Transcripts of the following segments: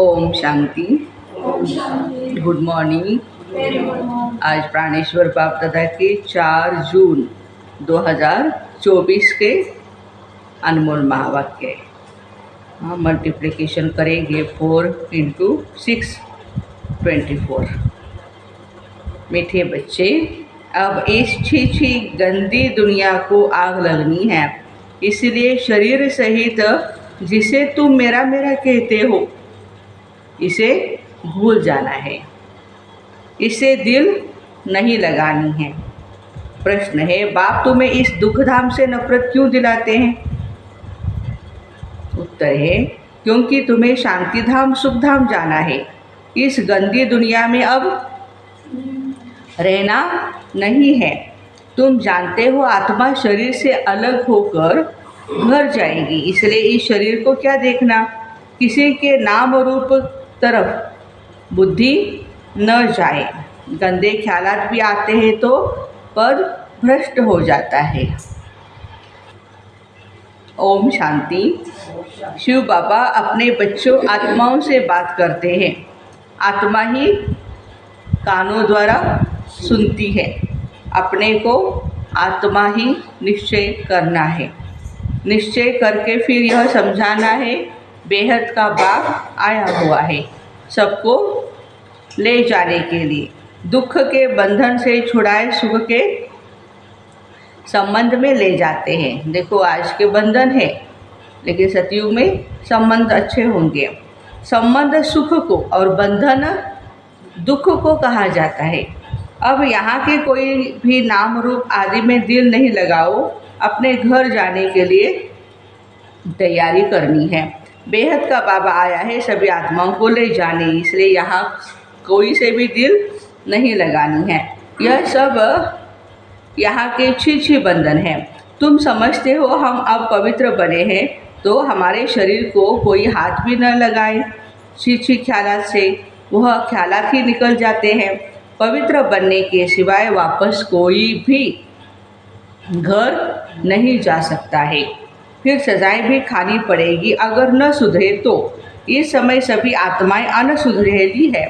Om Shanti. Good morning. आज प्राणेश्वर बाप दादा के 4 जून 2024 के अनमोल महावाक्य। मल्टीप्लिकेशन करेंगे 4 × 6 24। मीठे बच्चे, अब इस छी गंदी दुनिया को आग लगनी है, इसलिए शरीर सहित जिसे तुम मेरा मेरा कहते हो इसे भूल जाना है, इसे दिल नहीं लगानी है। प्रश्न है, बाप तुम्हें इस दुखधाम से नफरत क्यों दिलाते हैं? उत्तर है, क्योंकि तुम्हें शांति धाम सुख धाम जाना है। इस गंदी दुनिया में अब रहना नहीं है। तुम जानते हो आत्मा शरीर से अलग होकर घर जाएगी, इसलिए इस शरीर को क्या देखना। किसी के नाम रूप तरफ बुद्धि न जाए। गंदे ख्यालात भी आते हैं तो पद भ्रष्ट हो जाता है। ओम शांति। शिव बाबा अपने बच्चों आत्माओं से बात करते हैं। आत्मा ही कानों द्वारा सुनती है। अपने को आत्मा ही निश्चय करना है। निश्चय करके फिर यह समझाना है, बेहद का बाप आया हुआ है सबको ले जाने के लिए। दुख के बंधन से छुड़ाए सुख के संबंध में ले जाते हैं। देखो, आज के बंधन है, लेकिन सतयुग में संबंध अच्छे होंगे। संबंध सुख को और बंधन दुख को कहा जाता है। अब यहाँ के कोई भी नाम रूप आदि में दिल नहीं लगाओ। अपने घर जाने के लिए तैयारी करनी है। बेहद का बाबा आया है सभी आत्माओं को ले जाने, इसलिए यहाँ कोई से भी दिल नहीं लगानी है। यह सब यहाँ के छी बंधन है। तुम समझते हो हम अब पवित्र बने हैं तो हमारे शरीर को कोई हाथ भी न लगाए। छी ख्यालात से वह ख्यालात ही निकल जाते हैं। पवित्र बनने के सिवाय वापस कोई भी घर नहीं जा सकता है। फिर सजाएं भी खानी पड़ेगी अगर न सुधरे तो। इस समय सभी आत्माएं अनसुधरेली है।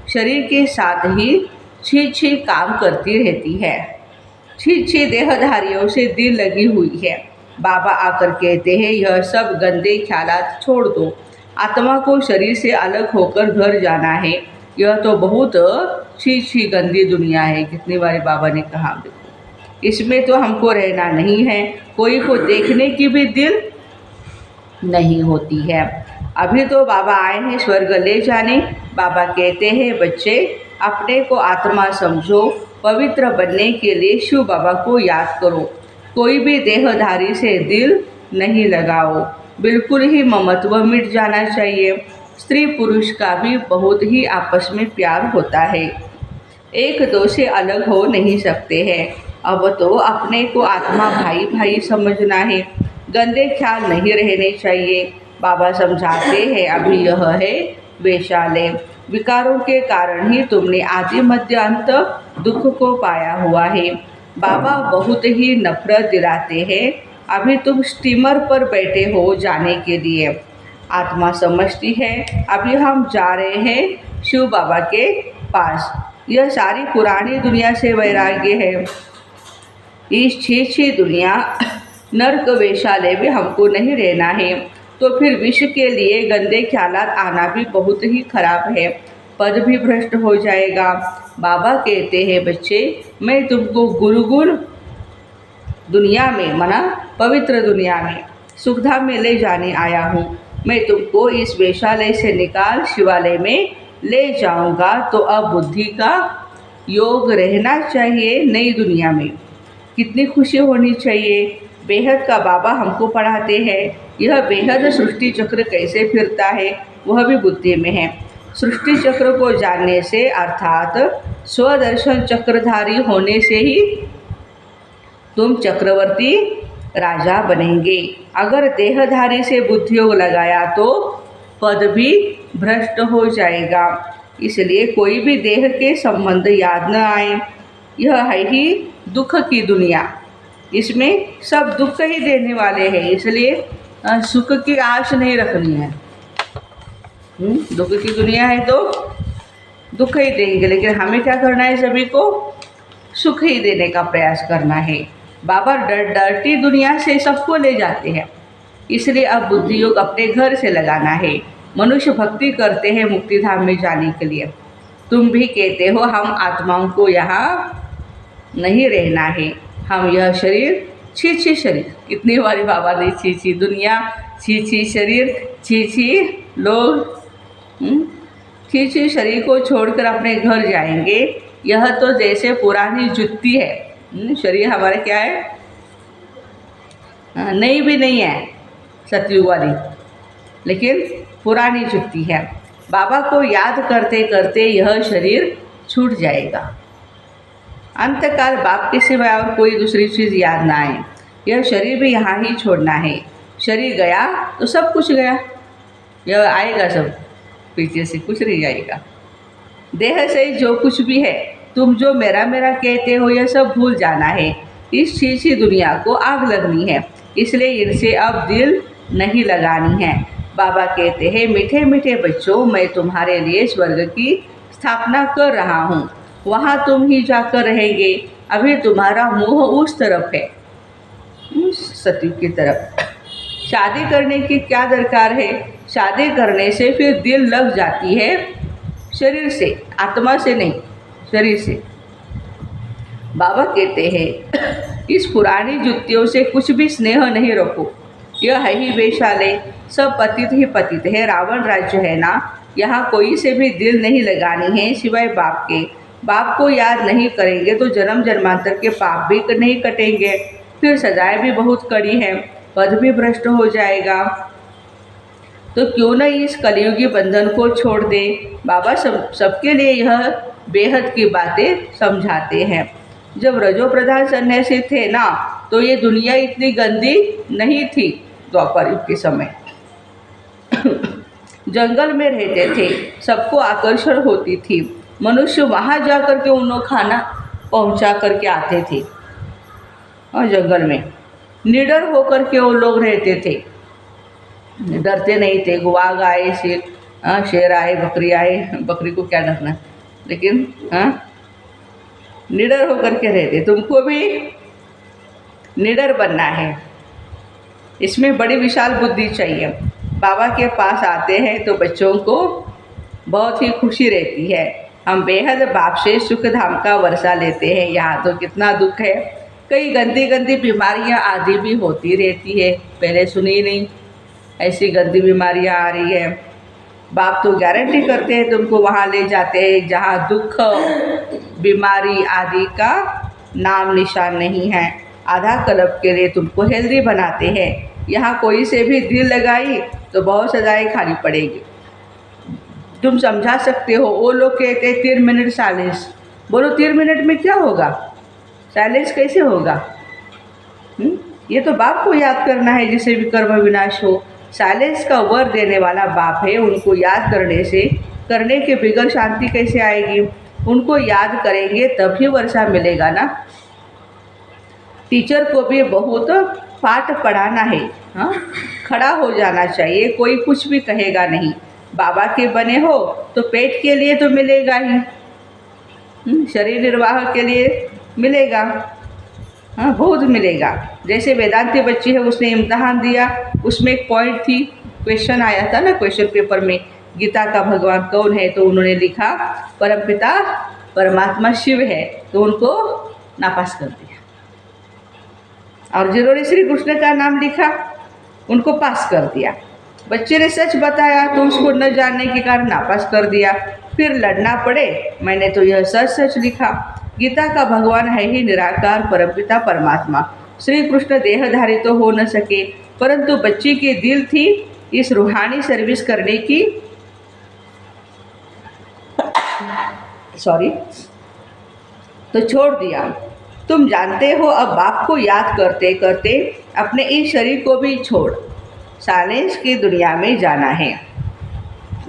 शरीर के साथ ही छी काम करती रहती है। छी देहधारियों से दिल लगी हुई है। बाबा आकर कहते हैं, यह सब गंदे ख्यालात छोड़ दो। आत्मा को शरीर से अलग होकर घर जाना है। यह तो बहुत छी गंदी दुनिया है। कितनी बारी बाबा ने कहा, देखो इसमें तो हमको रहना नहीं है। कोई को देखने की भी दिल नहीं होती है। अभी तो बाबा आए हैं स्वर्ग ले जाने। बाबा कहते हैं, बच्चे अपने को आत्मा समझो। पवित्र बनने के लिए शिव बाबा को याद करो। कोई भी देहधारी से दिल नहीं लगाओ। बिल्कुल ही ममत्व मिट जाना चाहिए। स्त्री पुरुष का भी बहुत ही आपस में प्यार होता है। एक दो से अलग हो नहीं सकते हैं। अब तो अपने को आत्मा भाई भाई समझना है। गंदे ख्याल नहीं रहने चाहिए। बाबा समझाते हैं, अभी यह है वैशाल्य। विकारों के कारण ही तुमने आदि मध्य अंत दुख को पाया हुआ है। बाबा बहुत ही नफरत दिलाते हैं। अभी तुम स्टीमर पर बैठे हो जाने के लिए। आत्मा समझती है, अभी हम जा रहे हैं शिव बाबा के पास। यह सारी पुरानी दुनिया से वैराग्य है। इस छी दुनिया नर्क वैशाल्य में हमको नहीं रहना है। तो फिर विश्व के लिए गंदे ख्यालात आना भी बहुत ही खराब है। पद भी भ्रष्ट हो जाएगा। बाबा कहते हैं, बच्चे मैं तुमको गुरुगुण दुनिया में, मना पवित्र दुनिया में, सुखधाम में ले जाने आया हूँ। मैं तुमको इस वैशाल्य से निकाल शिवालय में ले जाऊंगा। तो अब बुद्धि का योग रहना चाहिए नई दुनिया में। कितनी खुशी होनी चाहिए। बेहद का बाबा हमको पढ़ाते हैं। यह बेहद सृष्टि चक्र कैसे फिरता है वह भी बुद्धि में है। सृष्टि चक्र को जानने से अर्थात स्वदर्शन चक्रधारी होने से ही तुम चक्रवर्ती राजा बनेंगे। अगर देहधारी से बुद्धि योग लगाया तो पद भी भ्रष्ट हो जाएगा। इसलिए कोई भी देह के संबंध याद न आए। यह है ही दुख की दुनिया। इसमें सब दुख ही देने वाले हैं, इसलिए सुख की आश नहीं रखनी है। दुख की दुनिया है तो दुख ही देंगे, लेकिन हमें क्या करना है? सभी को सुख ही देने का प्रयास करना है। बाबा डरती दुनिया से सबको ले जाते हैं, इसलिए अब बुद्धि योग अपने घर से लगाना है। मनुष्य भक्ति करते हैं मुक्ति धाम में जाने के लिए। तुम भी कहते हो हम आत्माओं को यहाँ नहीं रहना है, हम यह शरीर, छी छी शरीर, कितनी बारी बाबा ने छी छी दुनिया, छी छी शरीर, छी छी लोग, छी छी शरीर को छोड़कर अपने घर जाएंगे। यह तो जैसे पुरानी जुत्ती है। शरीर हमारे क्या है? नई भी नहीं है सतयुग वाली, लेकिन पुरानी जुत्ती है। बाबा को याद करते करते यह शरीर छूट जाएगा। अंतकाल बाप के सिवाय और कोई दूसरी चीज़ याद ना आए। यह शरीर भी यहाँ ही छोड़ना है। शरीर गया तो सब कुछ गया, यह आएगा सब, पीछे से कुछ नहीं जाएगा। देह से जो कुछ भी है, तुम जो मेरा मेरा कहते हो, यह सब भूल जाना है। इस चीज़ी दुनिया को आग लगनी है, इसलिए इनसे अब दिल नहीं लगानी है। बाबा कहते हैं, मीठे मीठे बच्चों, मैं तुम्हारे लिए स्वर्ग की स्थापना कर रहा हूँ, वहाँ तुम ही जाकर रहेंगे। अभी तुम्हारा मुँह उस तरफ है, सतयुग की तरफ। शादी करने की क्या दरकार है? शादी करने से फिर दिल लग जाती है शरीर से, आत्मा से नहीं, शरीर से। बाबा कहते हैं, इस पुरानी जुतियों से कुछ भी स्नेह नहीं रखो। यह है ही वैशाले, सब पतित ही पतित है। रावण राज्य है ना, यहाँ कोई से भी दिल नहीं लगानी है सिवाय बाप के। बाप को याद नहीं करेंगे तो जन्म जन्मांतर के पाप भी नहीं कटेंगे, फिर सजाएं भी बहुत कड़ी है, पद भी भ्रष्ट हो जाएगा। तो क्यों न इस कलयुगी बंधन को छोड़ दे। बाबा सबके लिए यह बेहद की बातें समझाते हैं। जब रजो प्रधान सन्यासी थे ना, तो ये दुनिया इतनी गंदी नहीं थी। द्वापर युग के समय जंगल में रहते थे, सबको आकर्षण होती थी। मनुष्य वहाँ जा कर के उन्हें खाना पहुँचा करके आते थे, और जंगल में निडर होकर के वो लोग रहते थे, डरते नहीं थे। वाघ आए, शेर आए, बकरी आए, बकरी को क्या डरना, लेकिन निडर होकर के रहते। तुमको भी निडर बनना है, इसमें बड़ी विशाल बुद्धि चाहिए। बाबा के पास आते हैं तो बच्चों को बहुत ही खुशी रहती है। हम बेहद बाप से सुख धाम का वर्षा लेते हैं। यहाँ तो कितना दुख है, कई गंदी गंदी बीमारियाँ आदि भी होती रहती है। पहले सुनी नहीं ऐसी गंदी बीमारियाँ आ रही है। बाप तो गारंटी करते हैं तुमको वहाँ ले जाते हैं जहाँ दुख बीमारी आदि का नाम निशान नहीं है। आधा कल्प के लिए तुमको हेल्दी बनाते हैं। यहाँ कोई से भी दिल लगाई तो बहुत सजाएं खानी पड़ेगी। तुम समझा सकते हो, वो लोग कहते हैं 3 मिनट साइलेंस। बोलो 3 मिनट में क्या होगा? साइलेंस कैसे होगा? ये तो बाप को याद करना है जिसे भी कर्म विनाश हो। साइलेंस का वर देने वाला बाप है। उनको याद करने के बिगड़ शांति कैसे आएगी? उनको याद करेंगे तभी वर्षा मिलेगा ना। टीचर को भी बहुत पाठ पढ़ाना है, हाँ, खड़ा हो जाना चाहिए, कोई कुछ भी कहेगा नहीं। बाबा के बने हो तो पेट के लिए तो मिलेगा ही, शरीर निर्वाह के लिए मिलेगा, हाँ, बहुत मिलेगा। जैसे वेदांती बच्ची है, उसने इम्तहान दिया, उसमें एक पॉइंट थी, क्वेश्चन आया था ना क्वेश्चन पेपर में, गीता का भगवान कौन है? तो उन्होंने लिखा परमपिता परमात्मा शिव है, तो उनको नापास कर दिया। और जिन्होंने श्री कृष्ण का नाम लिखा उनको पास कर दिया। बच्चे ने सच बताया तो उसको न जानने के कारण नापास कर दिया। फिर लड़ना पड़े, मैंने तो यह सच सच लिखा। गीता का भगवान है ही निराकार परमपिता परमात्मा। श्री कृष्ण देहधारी तो हो न सके, परंतु बच्ची की दिल थी इस रूहानी सर्विस करने की, तो छोड़ दिया। तुम जानते हो, अब बाप को याद करते करते अपने इस शरीर को भी छोड़ साइलेंस की दुनिया में जाना है।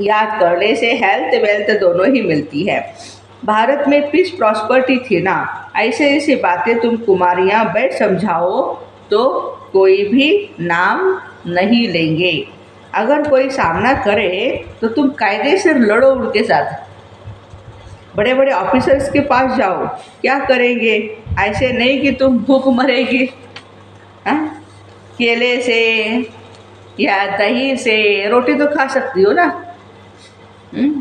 याद करने से हेल्थ वेल्थ दोनों ही मिलती है। भारत में पीस प्रॉस्पर्टी थी ना, ऐसे ऐसी बातें तुम कुमारियाँ बैठ समझाओ तो कोई भी नाम नहीं लेंगे। अगर कोई सामना करे तो तुम कायदे से लड़ो उनके साथ। बड़े बड़े ऑफिसर्स के पास जाओ, क्या करेंगे? ऐसे नहीं कि तुम भूख मरेगी। हाँ, केले से या दही से रोटी तो खा सकती हो ना।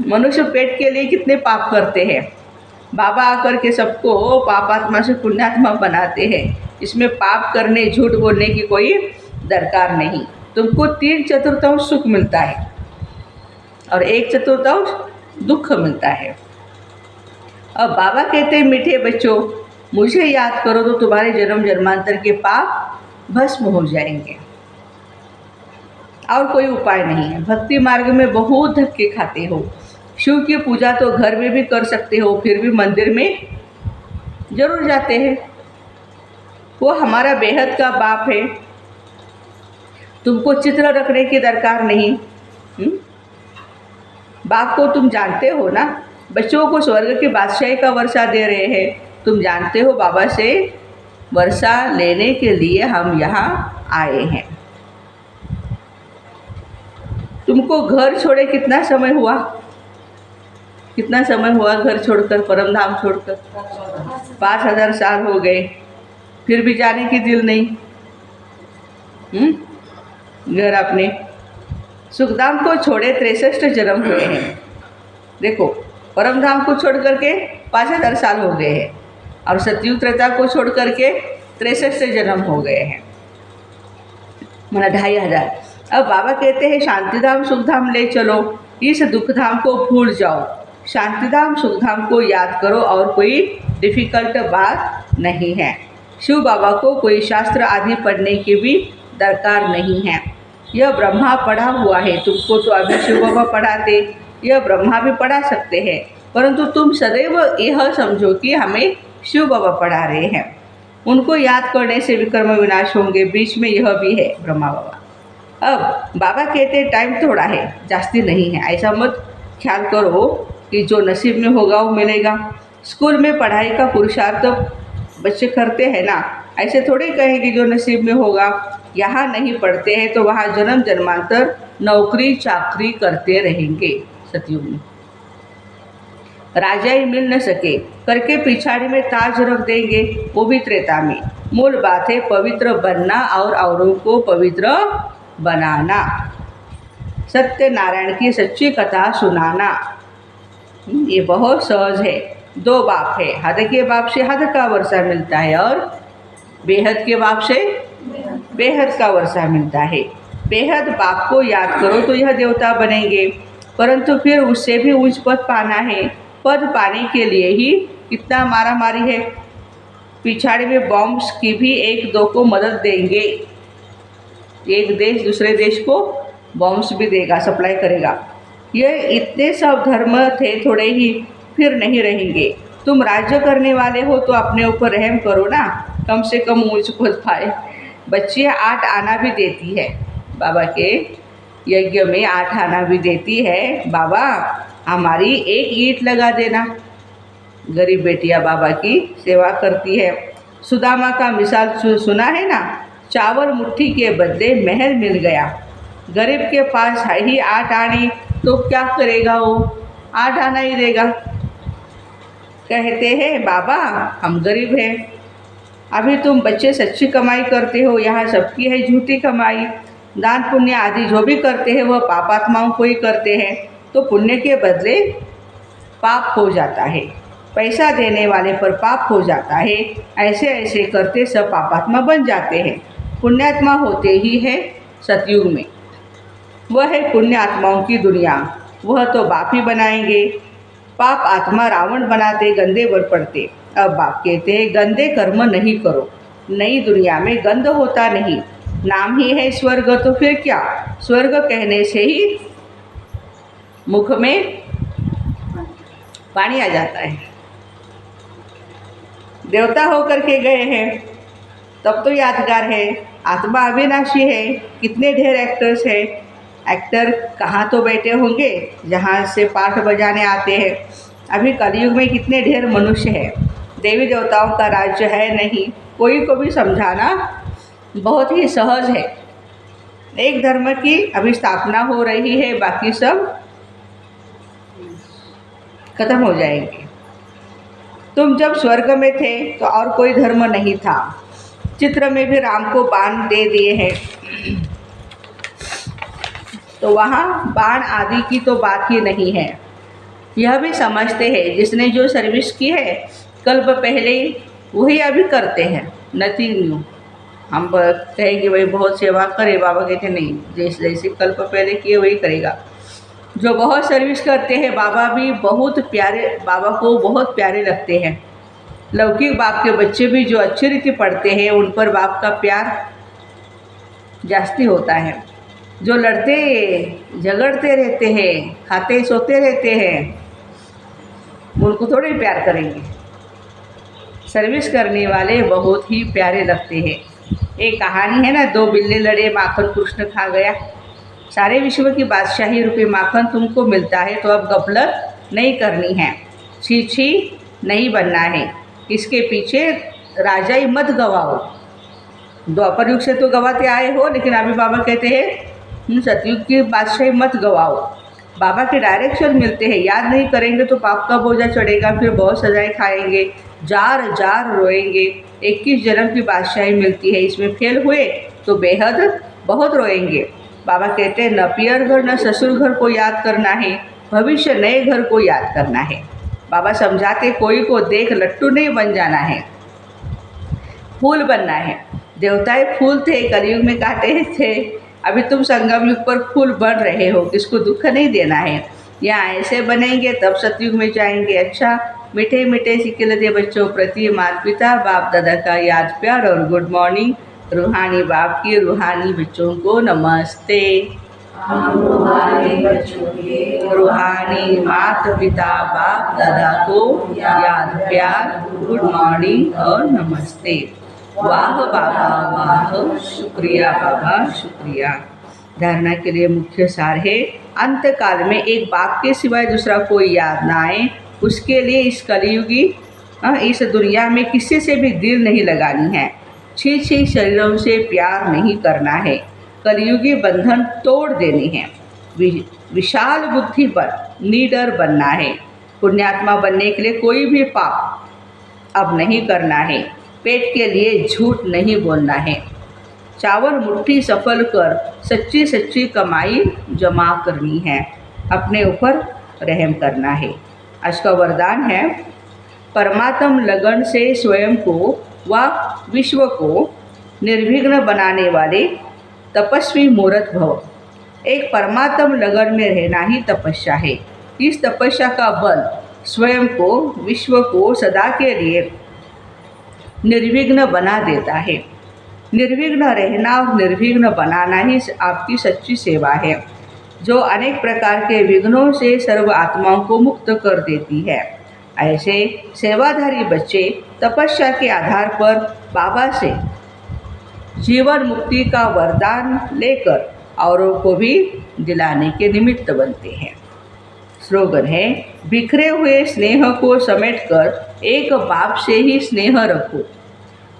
मनुष्य पेट के लिए कितने पाप करते हैं। बाबा आकर के सबको पापात्मा से पुण्यात्मा बनाते हैं। इसमें पाप करने, झूठ बोलने की कोई दरकार नहीं। तुमको 3/4 सुख मिलता है और 1/4 दुख मिलता है। अब बाबा कहते हैं, मीठे बच्चों, मुझे याद करो तो तुम्हारे जन्म जन्मांतर के पाप भस्म हो जाएंगे। और कोई उपाय नहीं है। भक्ति मार्ग में बहुत धक्के खाते हो। शिव की पूजा तो घर में भी कर सकते हो, फिर भी मंदिर में जरूर जाते हैं। वो हमारा बेहद का बाप है। तुमको चित्र रखने की दरकार नहीं। बाप को तुम जानते हो ना। बच्चों को स्वर्ग की बादशाही का वर्षा दे रहे हैं। तुम जानते हो बाबा से वर्षा लेने के लिए हम यहाँ आए हैं। तुमको घर छोड़े कितना समय हुआ? कितना समय हुआ घर छोड़कर, परम धाम छोड़कर? 5000 साल हो गए, फिर भी जाने की दिल नहीं। घर अपने सुखधाम को छोड़े 63 जन्म हुए हैं। देखो, परम धाम को छोड़ करके 5000 साल हो गए हैं और सतयुग त्रेता को छोड़ करके 63 जन्म हो गए हैं, माना 2500। अब बाबा कहते हैं शांतिधाम सुखधाम ले चलो, इस दुखधाम को भूल जाओ, शांतिधाम सुखधाम को याद करो और कोई डिफ़िकल्ट बात नहीं है। शिव बाबा को कोई शास्त्र आदि पढ़ने की भी दरकार नहीं है। यह ब्रह्मा पढ़ा हुआ है, तुमको तो अभी शिव बाबा पढ़ाते, यह ब्रह्मा भी पढ़ा सकते हैं, परंतु तुम सदैव यह समझो कि हमें शिव बाबा पढ़ा रहे हैं। उनको याद करने से विकर्म विनाश होंगे। बीच में यह भी है ब्रह्मा बाबा। अब बाबा कहते हैं टाइम थोड़ा है, जास्ती नहीं है। ऐसा मत ख्याल करो कि जो नसीब में होगा वो मिलेगा। स्कूल में पढ़ाई का पुरुषार्थ बच्चे करते हैं ना, ऐसे थोड़ी कहें कि जो नसीब में होगा। यहाँ नहीं पढ़ते हैं तो वहाँ जन्म जन्मांतर नौकरी चाकरी करते रहेंगे। सतयुग में राजा ही मिल न सके करके पिछाड़ी में ताज रख देंगे, वो भी त्रेता में। मूल बात है पवित्र बनना और औरों को पवित्र बनाना, सत्यनारायण की सच्ची कथा सुनाना। ये बहुत सहज है। 2 बाप है, हद के बाप से हद का वर्षा मिलता है और बेहद के बाप से बेहद का वर्षा मिलता है। बेहद बाप को याद करो तो यह देवता बनेंगे, परंतु फिर उससे भी उच्च पद पाना है। पद पाने के लिए ही कितना मारा मारी है। पिछाड़ी में बॉम्ब्स की भी 1-2 को मदद देंगे। एक देश दूसरे देश को बॉम्ब्स भी देगा, सप्लाई करेगा। ये इतने सब धर्म थे थोड़े ही, फिर नहीं रहेंगे। तुम राज्य करने वाले हो तो अपने ऊपर रहम करो ना, कम से कम ऊँच पद पाए। बच्चियाँ 8 आना भी देती है, बाबा के यज्ञ में 8 आना भी देती है। बाबा हमारी 1 ईंट लगा देना। गरीब बेटियाँ बाबा की सेवा करती है। सुदामा का मिसाल सुना है ना, चावल मुट्ठी के बदले महल मिल गया। गरीब के पास है ही 8 आने तो क्या करेगा वो, 8 आना ही देगा। कहते हैं बाबा हम गरीब हैं। अभी तुम बच्चे सच्ची कमाई करते हो, यहाँ सबकी है झूठी कमाई। दान पुण्य आदि जो भी करते हैं वह पापात्माओं को ही करते हैं, तो पुण्य के बदले पाप हो जाता है। पैसा देने वाले पर पाप हो जाता है। ऐसे ऐसे करते सब पापात्मा बन जाते हैं। पुण्यात्मा होते ही है सतयुग में। वह है पुण्य आत्माओं की दुनिया, वह तो बाप ही बनाएंगे। पाप आत्मा रावण बनाते, गंदे वर पड़ते। अब बाप कहते हैं गंदे कर्म नहीं करो। नई दुनिया में गंध होता नहीं, नाम ही है स्वर्ग, तो फिर क्या। स्वर्ग कहने से ही मुख में पानी आ जाता है। देवता होकर के गए हैं तब तो यादगार है। आत्मा अविनाशी है। कितने ढेर एक्टर्स हैं। एक्टर कहाँ तो बैठे होंगे जहाँ से पाठ बजाने आते हैं। अभी कलयुग में कितने ढेर मनुष्य हैं। देवी देवताओं का राज्य है नहीं। कोई को भी समझाना बहुत ही सहज है। एक धर्म की अभी स्थापना हो रही है, बाकी सब खत्म हो जाएंगे। तुम जब स्वर्ग में थे तो और कोई धर्म नहीं था। चित्र में भी राम को बाण दे दिए हैं, तो वहाँ बाण आदि की तो बात ही नहीं है। यह भी समझते हैं जिसने जो सर्विस की है कल्प पहले वही अभी करते हैं, नथिंग न्यू। हम कहें कि भाई बहुत सेवा करे, बाबा कहते नहीं, जैसे कल्प पहले किए वही करेगा। जो बहुत सर्विस करते हैं बाबा भी बहुत प्यारे, बाबा को बहुत प्यारे लगते हैं। लौकिक बाप के बच्चे भी जो अच्छी रीति पढ़ते हैं उन पर बाप का प्यार जास्ती होता है। जो लड़ते झगड़ते रहते हैं, खाते सोते रहते हैं, उनको थोड़े प्यार करेंगे। सर्विस करने वाले बहुत ही प्यारे लगते हैं। एक कहानी है ना, दो बिल्ली लड़े, माखन कृष्ण खा गया। सारे विश्व की बादशाही रूपी माखन तुमको मिलता है तो अब गफलत नहीं करनी है, छी छी नहीं बनना है, इसके पीछे राजाई मत गवाओ। द्वापर युग से तो गवाते आए हो, लेकिन अभी बाबा कहते हैं सतयुग की बादशाही मत गवाओ। बाबा के डायरेक्शन मिलते हैं, याद नहीं करेंगे तो पाप का बोझा चढ़ेगा, फिर बहुत सजाएं खाएंगे, जार जार रोएंगे। 21 जन्म की बादशाही मिलती है, इसमें फेल हुए तो बेहद बहुत रोएंगे। बाबा कहते हैं न पियर घर न ससुर घर को याद करना है, भविष्य नए घर को याद करना है। बाबा समझाते कोई को देख लट्टू नहीं बन जाना है, फूल बनना है। देवताएं फूल थे, कलयुग में काटे थे, अभी तुम संगम युग पर फूल बन रहे हो, किसको दुख नहीं देना है। यहाँ ऐसे बनेंगे तब सतयुग में जाएंगे। अच्छा, मीठे मीठे सिक्के दे बच्चों प्रति माता पिता बाप दादा का याद प्यार और गुड मॉर्निंग। रूहानी बाप की रूहानी बच्चों को नमस्ते। रूहानी माता पिता बाप दादा को याद प्यार, गुड मॉर्निंग और नमस्ते। वाह बाबा वाह, शुक्रिया बाबा शुक्रिया। धारणा के लिए मुख्य सार है, अंत काल में एक बाप के सिवाय दूसरा कोई याद ना आए, उसके लिए इस कलयुगी इस दुनिया में किसी से भी दिल नहीं लगानी है, छी छी शरीरों से प्यार नहीं करना है, कलयुगी बंधन तोड़ देने हैं, विशाल बुद्धि पर निडर बनना है। पुण्यात्मा बनने के लिए कोई भी पाप अब नहीं करना है, पेट के लिए झूठ नहीं बोलना है, चावल मुट्ठी सफल कर सच्ची सच्ची कमाई जमा करनी है, अपने ऊपर रहम करना है। आज का वरदान है, परमात्म लगन से स्वयं को व विश्व को निर्विघ्न बनाने वाले तपस्वी मूर्त भव। एक परमात्म लगन में रहना ही तपस्या है। इस तपस्या का बल स्वयं को विश्व को सदा के लिए निर्विघ्न बना देता है। निर्विघ्न रहना और निर्विघ्न बनाना ही आपकी सच्ची सेवा है, जो अनेक प्रकार के विघ्नों से सर्व आत्माओं को मुक्त कर देती है। ऐसे सेवाधारी बच्चे तपस्या के आधार पर बाबा से जीवन मुक्ति का वरदान लेकर औरों को भी दिलाने के निमित्त बनते हैं। स्लोगन है, बिखरे हुए स्नेह को समेटकर एक बाप से ही स्नेह रखो।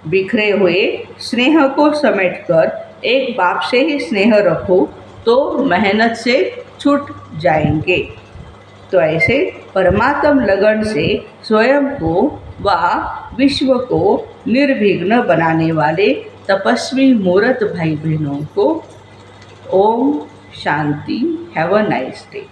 बिखरे हुए स्नेह को समेटकर एक बाप से ही स्नेह रखो तो मेहनत से छूट जाएंगे। तो ऐसे परमात्म लगन से स्वयं को व विश्व को निर्विघ्न बनाने वाले तपस्वी मूर्त भाई बहनों को ओम शांति। Have a nice day.